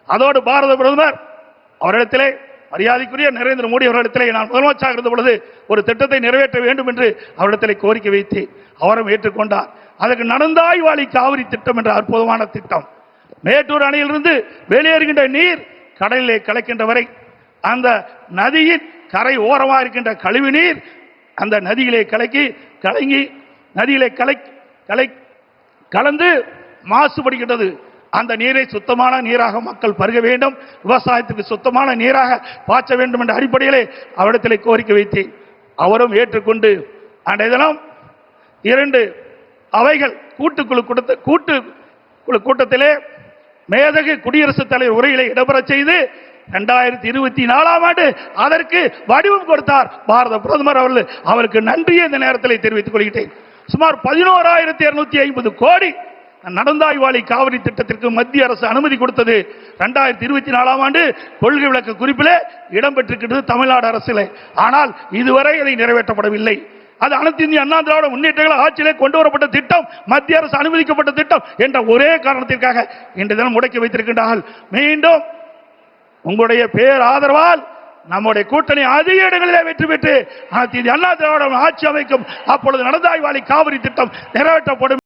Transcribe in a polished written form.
அதோடு பாரத பிரதமர் அவரிடத்திலே மரியாதைக்குரிய நரேந்திர மோடி அவர்களிடத்திலே நான் முதலமைச்சராக இருந்த பொழுது ஒரு திட்டத்தை நிறைவேற்ற வேண்டும் என்று அவரிடத்திலே கோரிக்கை வைத்து அவரும் ஏற்றுக்கொண்டார். அதற்கு நடந்தாய் வாழி காவிரி திட்டம் என்ற அற்புதமான திட்டம். மேட்டூர் அணையிலிருந்து வெளியேறுகின்ற நீர் கடலிலே கலக்கின்ற வரை அந்த நதியின் கரை ஓரமாக இருக்கின்ற கழிவு நீர் அந்த நதியிலே கலந்து மாசுபடுகின்றது. அந்த நீரை சுத்தமான நீராக மக்கள் பருக வேண்டும், விவசாயத்துக்கு சுத்தமான நீராக பாய்ச்ச வேண்டும் என்ற அடிப்படையிலே அவரிடத்திலே கோரிக்கை வைத்தேன். அவரும் ஏற்றுக்கொண்டு அன்றைய தினம் 2 அவைகள் கூட்டுக்குழு கூட்டத்திலே மேதகு குடியரசுத் தலைவர் உரையிலே இடம்பெற செய்து 2024ஆம் ஆண்டு அதற்கு வடிவம் கொடுத்தார் பாரத பிரதமர் அவர்கள். அவருக்கு நன்றியை இந்த நேரத்தில் தெரிவித்துக் கொள்கிறேன். சுமார் 11,250 கோடி நடந்தாய் வாழி காவிரி திட்டத்திற்கு மத்திய அரசு அனுமதி கொடுத்தது 2024ஆம் ஆண்டு கொள்கை விளக்க குறிப்பிலே இடம்பெற்றிருக்கிறது தமிழ்நாடு அரசிலே. ஆனால் இதுவரை அதை நிறைவேற்றப்படவில்லை. அது அனைத்து இந்திய அண்ணா திராவிட முன்னேற்ற ஆட்சியிலே கொண்டு வரப்பட்ட திட்டம், மத்திய அரசு அனுமதிக்கப்பட்ட திட்டம் என்ற ஒரே காரணத்திற்காக இன்று தினம் முடக்கி வைத்திருக்கின்றார்கள். மீண்டும் உங்களுடைய பேர் ஆதரவால் நம்முடைய கூட்டணி அதிக இடங்களிலே வெற்றி பெற்று அனைத்து இந்திய அண்ணா திராவிட ஆட்சி அமைக்கும். அப்பொழுது நடந்தாய் வாழி காவிரி திட்டம் நிறைவேற்றப்படும்.